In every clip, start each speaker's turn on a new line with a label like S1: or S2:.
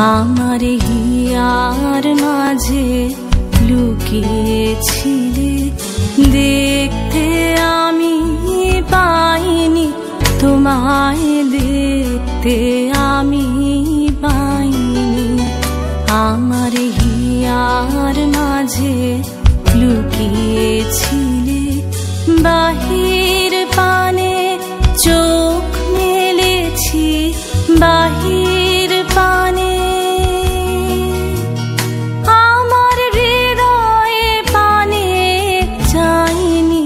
S1: আমার হিয়ার মাঝে লুকিয়েছিলে, দেখতে আমি পাইনি তোমায়, দেখতে আমি পাইনি। আমার হিয়ার মাঝে লুকিয়েছিলে, বাহির পানে চোখ মেলেছি, বাহির পানে আমার হৃদয়ে পানে চাইনি।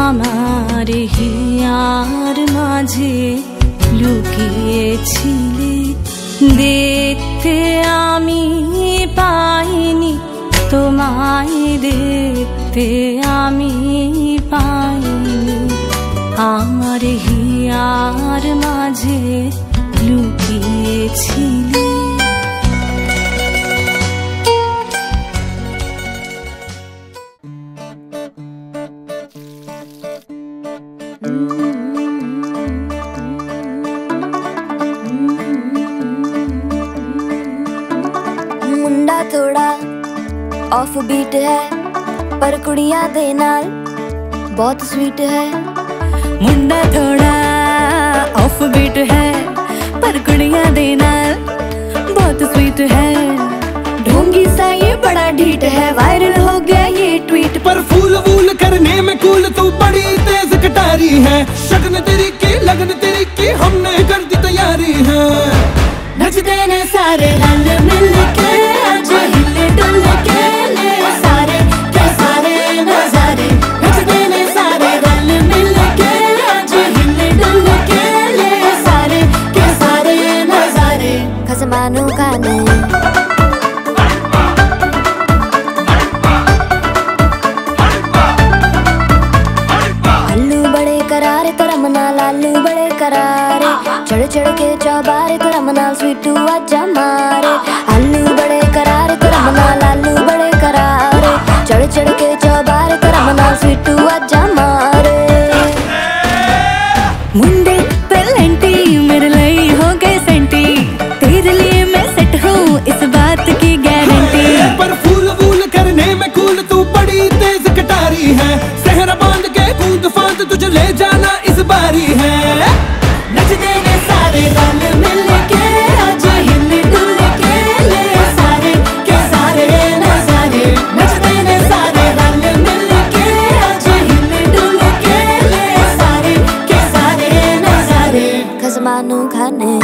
S1: আমার হিয়ার মাঝে লুকিয়েছিলে, দেখতে আমি পাইনি তোমায়, দেখতে আমি পাইনি। আমার হিয়ার মাঝে লুকিয়েছিলে।
S2: मुंडा थोड़ा ऑफ बीट है, पर कुड़ियां दे नाल बहुत स्वीट है।
S3: मुंडा थोड़ा ऑफ बीट है, पर कुड़ियां दे नाल बहुत स्वीट है।
S2: ढोंगी सा ये बड़ा ढीठ है, वायरल हो गया ये ट्वीट।
S4: पर फूल वूल करने में कूल तू बड़ी तेज कटारी है। शगन तेरी की लगन तेरी की हमने कर दी तैयारी है।
S2: नचते ने सारे रल मिल के, आज हिले डुल के ले सारे के सारे नजारे। नचते ने सारे रल मिल के, आज हिले डुल के ले सारे के सारे नजारे। खसमानू खाने करारे तेरा मनाल, आलू बड़े करारे, चढ़ चढ़ के चौबारे तेरा मनाल, स्वीटू आजा मारे। आलू बड़े करारे तेरा मनाल, आलू बड़े करारे, चढ़ चढ़ के चौबारे तेरा मनाल, स्वीटू आजा मारे।
S3: मुंडे पेलेंटी मेरे लिए हो गए सेंटी, तेरे लिए मैं सेट हूँ इस बात की गारंटी।
S4: पर फूल वूल करने में कूल तू बड़ी तेज कटारी है। सहरा बांध के कूद फांद तुझे ले जाना इस बारी है।
S2: नचते ने सारे रल मिल के, आज हिल डुल के ले सारे के सारे नजारे। नचते ने सारे रल मिल के, आज हिल डुल के ले सारे के सारे नजारे। खसमानू खाने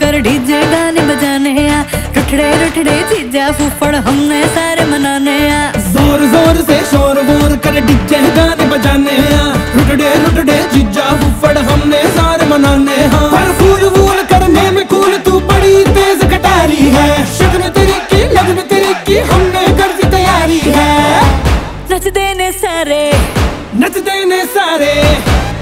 S3: कर डीजे गाने बजाने आ, रुठड़े रुठड़े चीजा फूफड़ हमने सारे मनाने आ।
S4: जोर जोर से शोर वोर कर डीजे गाने बजाने आ, रुठड़े रुठड़े चीजा फूफड़ हमने सारे मनाने हैं। पर फूल वूल करने में कूल तू बड़ी तेज कटारी है। शगन तेरी की लगन तेरी की हमने कर दी तैयारी है।
S3: नचते ने सारे,
S4: नचते ने सारे,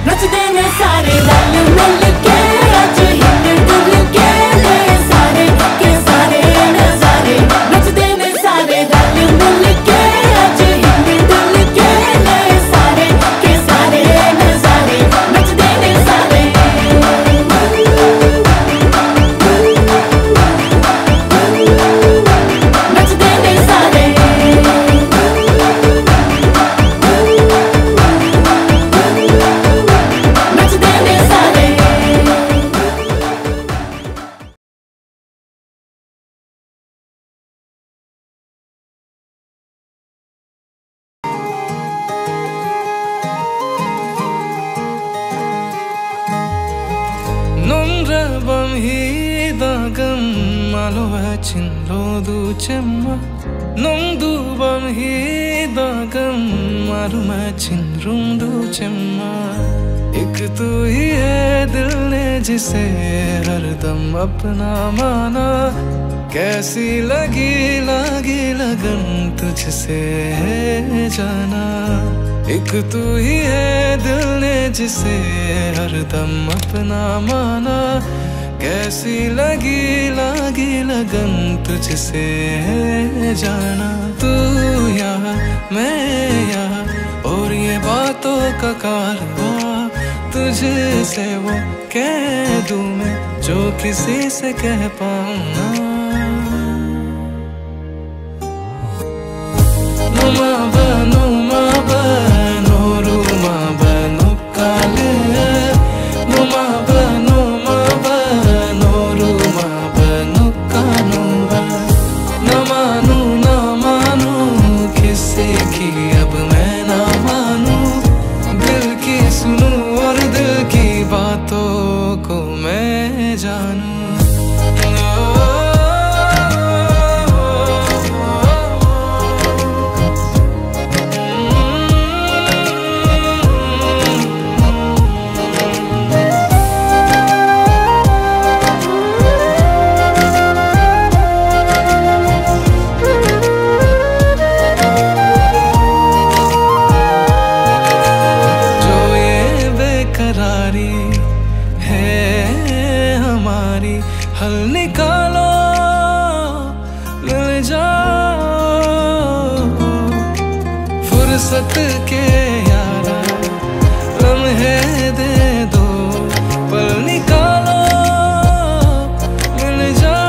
S2: नचते ने सारे रल मिल के, आज हिल डुल के ले सारे के सारे नजारे। नचते ने सारे रल मिल के, आज हिल डुल के ले सारे के सारे नजारे। नचते ने सारे नचते ने सारे नचते ने सारे।
S5: 농라밤 히다금 말로와 친로두 쳔마 농두밤 히다금 마루마 친룽두 쳔마 एक तू ही है दिल ने जिसे हरदम अपना माना। कैसी लगी लगी लगन तुझसे है जाना। एक तू ही है दिल ने जिसे हरदम अपना माना। कैसी लगी लगन तुझसे है जाना। तू यहाँ मैं यहाँ और ये बातों का कारवां, तुझसे वो कह दूं मैं जो किसी से कह पाऊं ना। नुमा बनो रूमा बनो काले, नुमा बनो रूमा बनो कानूबा। न मानू किसी की अब मैं ना मानू, दिल की सुनूं और दिल की बातों को मैं जानूं। हल निकालो मिल जाओ फुर्सत के यारा, लम्हे दे दो पल निकालो मिल जाओ।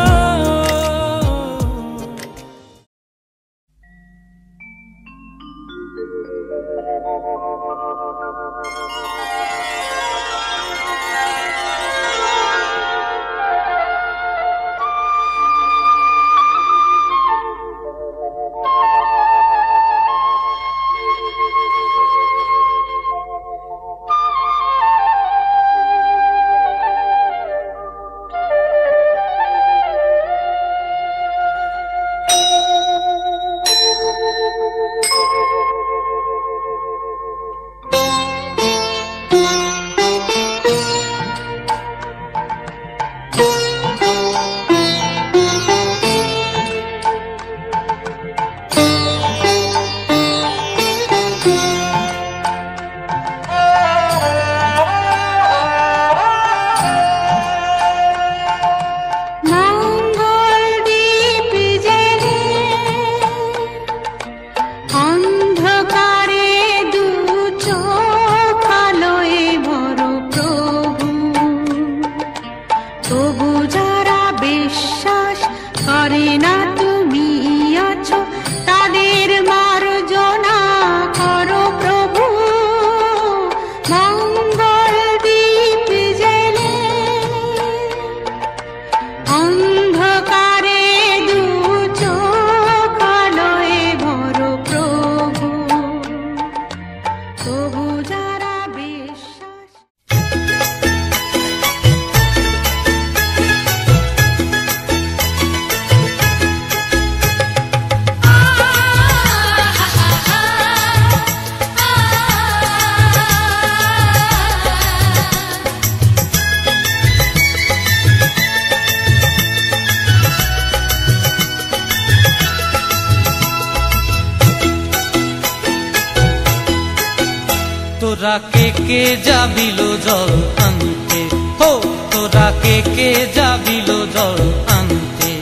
S6: তোরা কে যাবিলো জল আনতে, হো তোরা কে যাবিলো জল আনতে,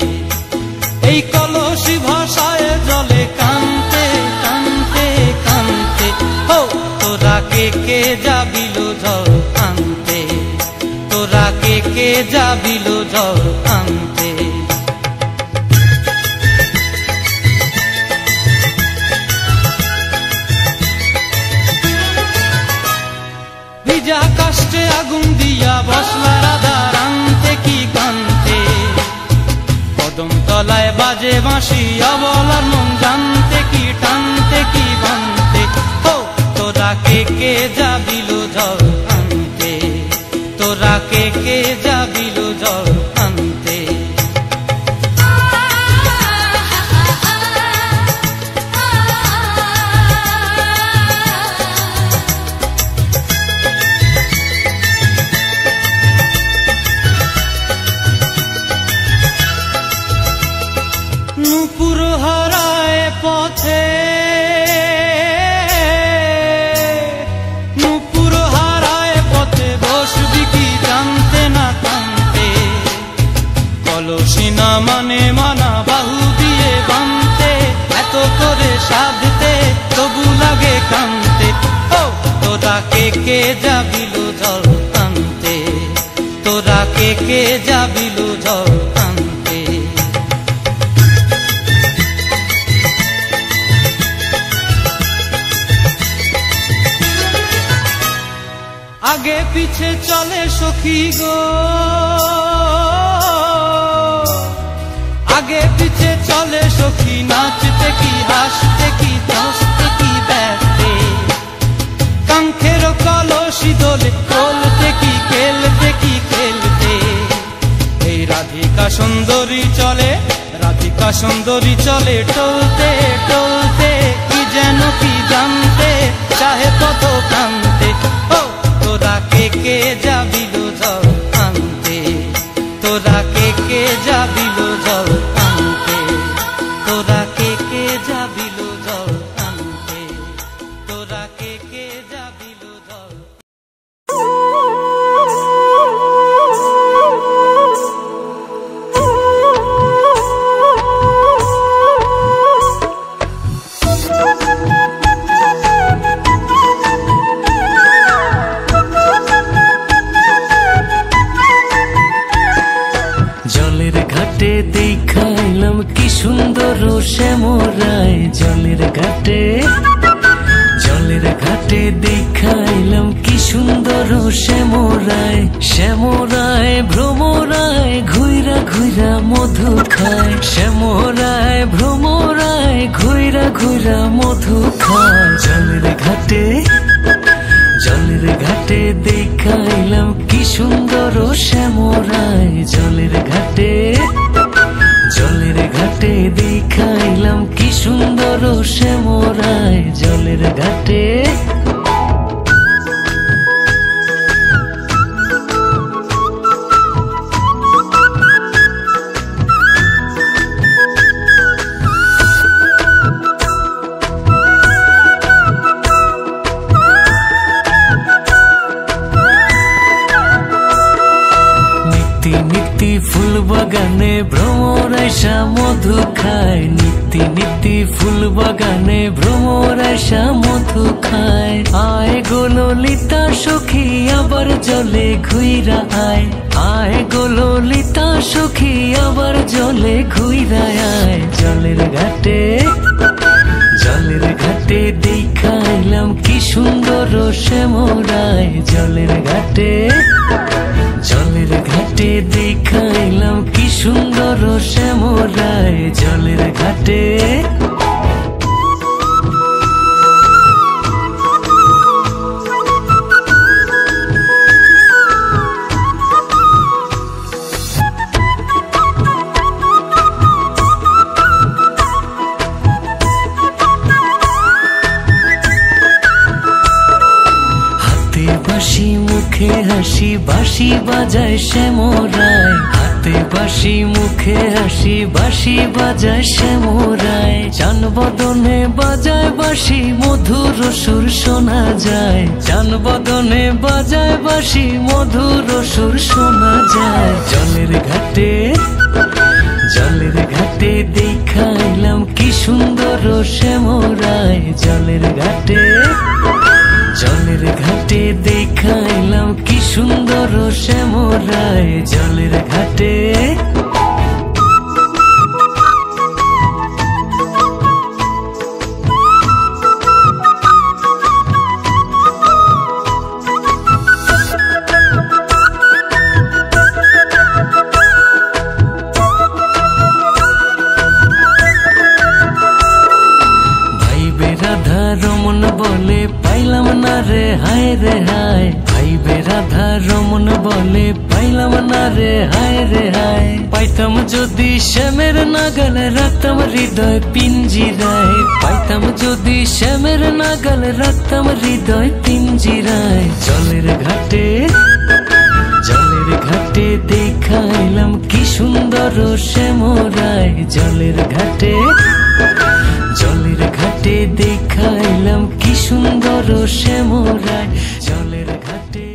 S6: এই কলসি ভাষায় জলে কানতে কানতে কানতে, হো তোরা কে যাবিলো জল আনতে, তোরা কে যাবিলো জল আনতে। ভিজা কাষ্টে আগুন দিয়া বসলা রাধার আনতে কি কান্তে, কদম তলায় বাজে বাঁশি অবলার মন জানতে কি টানতে কি বানতে, হো তোরা কে যাবিলো জল আনতে, তোরা কে যাবিলো জল আনতে। নূপুর হারায় পথে, নূপুর হারায় পথে বসবি কি জানতে না কানতে, তোরা কে যাবিল জল আনতে, তোরা কে যাবিল জল আনতে। আগে পিছে চলে সখী গো, আগে পিছে চলে সখী, নাচতে কি হাসতে কি দশতে কি ব্যস্তে, কাঙ্ক্ষের কলসি দোলে বলতে কি খেলতে কি খেলতে। এই রাধিকা সুন্দরী চলে, রাধিকা সুন্দরী চলে টলতে টলতে, কি যেন কি জানতে চাহে কত কান্তে। ও তোরা কে যাবিল জল আনতে, তোরা কে যাবিল জল আনতে, তোরা কে যাবিল জল আনতে, তোরা কে যাবিল জল।
S7: জলের ঘাটে দেখাইলাম কি সুন্দর শ্যামরায়, জলের ঘাটে, জলের ঘাটে দেখাইলাম কি সুন্দর শ্যামরায়। শ্যামরায় ভ্রমরায় ঘুইরা ঘুইরা মধু খায়, শ্যামরায় ভ্রমরায় ঘুইরা ঘুইরা মধু খায়। জলের ঘাটে, জলের ঘাটে দেখাইলাম কি সুন্দর শ্যামরায়, জলের ঘাটে, জলের ঘাটে দেখাইলাম কি সুন্দর শ্যামরায়, জলের ঘাটে। ফুল বাগানে ভ্রমরাইসা মধু খায়, নিত্যি নিত্যি ফুল বাগানে ভ্রমরাইসা মধু খায়। আয় গো ললিতা সখী আবার জলে ঘুইরা আয়, আয় গো ললিতা সখী আবার জলে ঘুইরা আয়। জলের ঘাটে, জলের ঘাটে দেখাইলাম কি সুন্দর শ্যামরায়, জলের ঘাটে, জলের ঘাটে দেখাইলাম কি সুন্দর শ্যামরায়, জলের ঘাটে। বাঁশি মুখে হাসি বাঁশি বাজায় শ্যামরায়, হাতে বাঁশি মুখে হাসি বাঁশি বাজায় শ্যামরায়। চান বদনে বাজায় বাঁশি মধুর সুর শোনা যায়, চান বদনে বাজায় বাঁশি মধুর সুর শোনা যায়। জলের ঘাটে, জলের ঘাটে দেখাইলাম কি সুন্দর শ্যামরায়, জলের ঘাটে, জলের ঘাটে দেখাইলাম কি সুন্দর শ্যামরায়, জলের ঘাটে। রাধা রমন বলে পাইলাম না রে হায় রে হায়, ভাইবে রাধা রমন বলে পাইলাম না রে হায় রে হায়। পাইতাম যদি শ্যামের নাগাল রাখতাম হৃদয় পিঞ্জিরায়, পাইতাম যদি শ্যামের নাগাল রাখতাম হৃদয় পিঞ্জিরায়। জলের ঘাটে, জলের ঘাটে দেখাইলাম কি সুন্দর শ্যামরায়, জলের ঘাটে, জলের ঘাটে দেখাইলাম কি সুন্দর শ্যামরায়, জলের ঘাটে।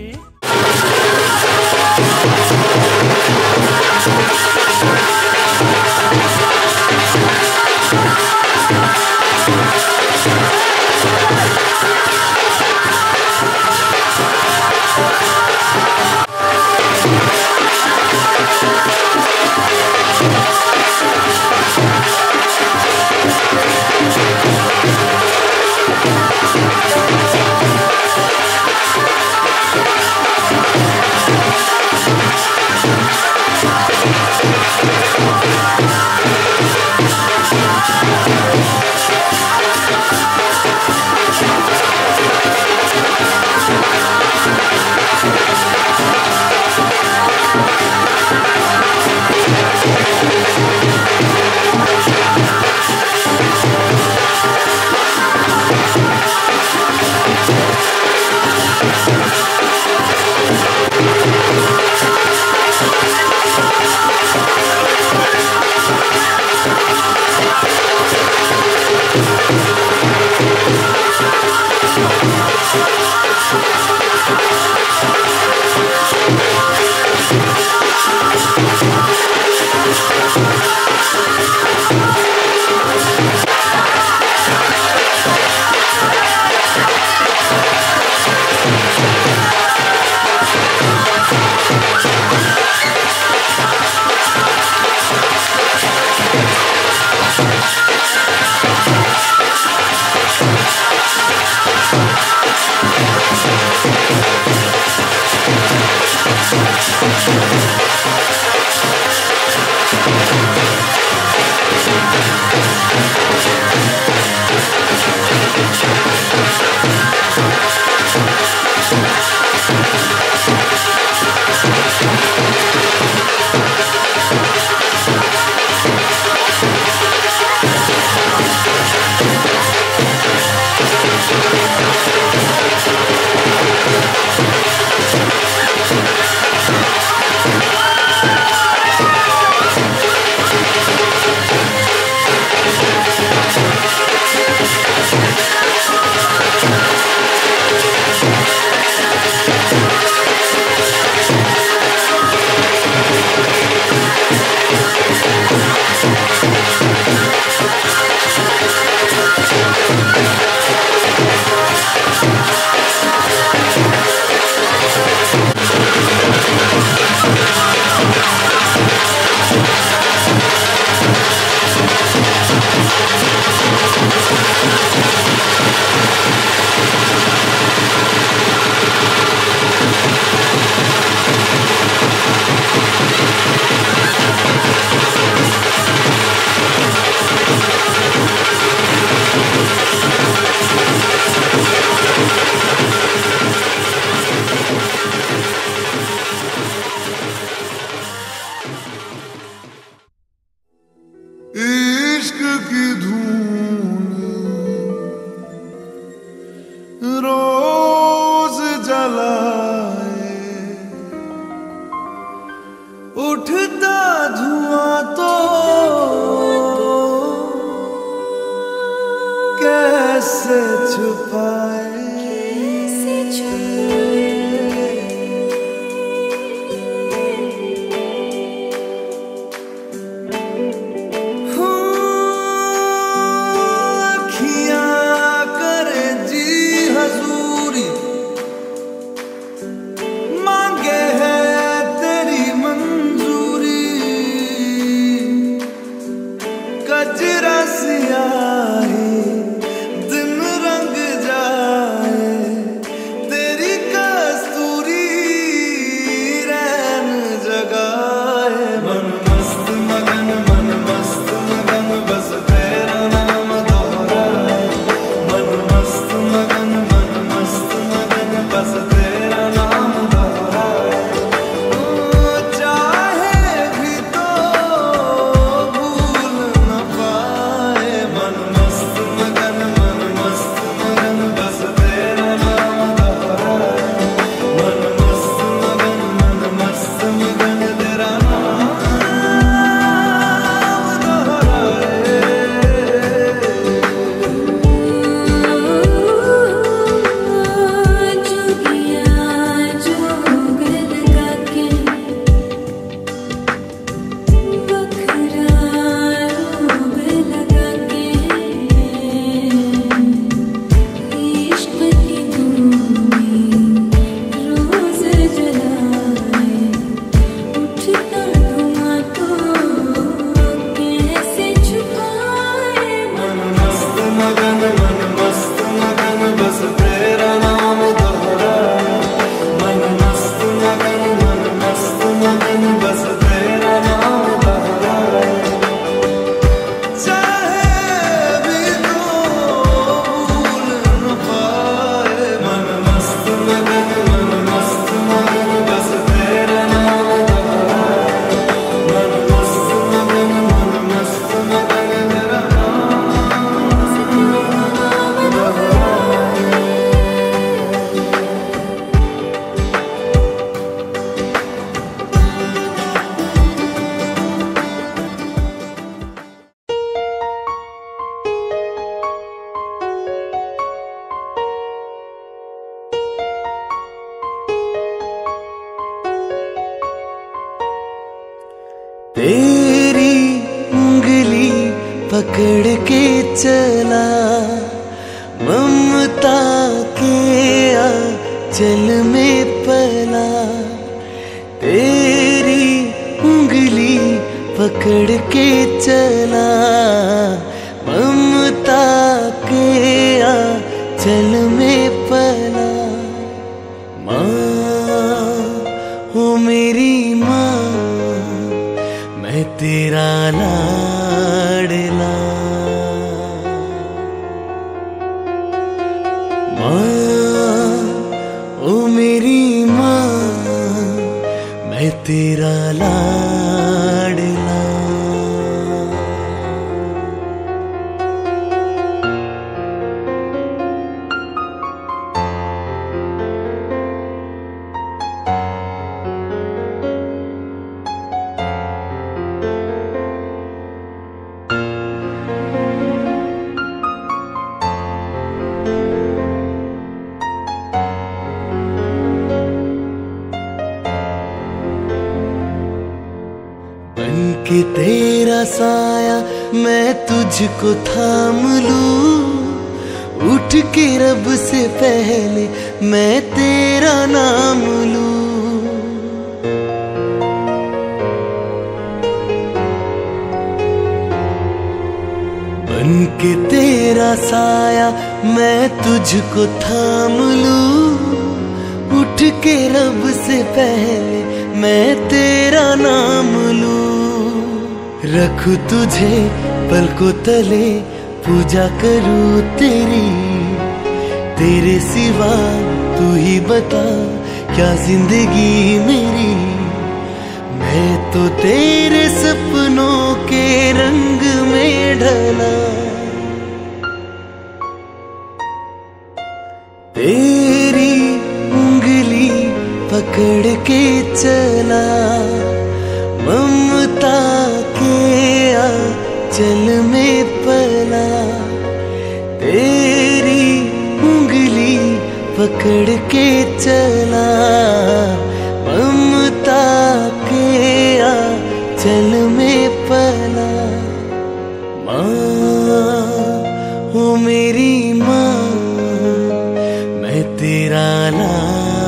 S8: जलाए, उठता धुआं तो कैसे छुपाए।
S9: तेरी उंगली पकड़ के चला ममता के आंचल में पला। तेरी उंगली पकड़ के चला ममता के आंचल में पला। माँ हो मेरी माँ मैं तेरा लाडला। माँ ओ मेरी माँ मैं तेरा लाडला। कि तेरा साया मैं तुझको थाम लूं, उठ के रब से पहले मैं तेरा नाम लूं। बन के तेरा साया मैं तुझको थाम लूं, उठ के रब से पहले मैं तेरा नाम लूं। रखूं तुझे पलकों तले पूजा करूं तेरी, तेरे सिवा तू ही बता क्या जिंदगी मेरी। मैं तो तेरे सपनों के रंग में ढला। तेरी उंगली पकड़ के चला, ममता के आंचल में पला, तेरी उंगली पकड़ के चला, ममता के आंचल में पला। माँ ओ मेरी माँ, मैं तेरा लाल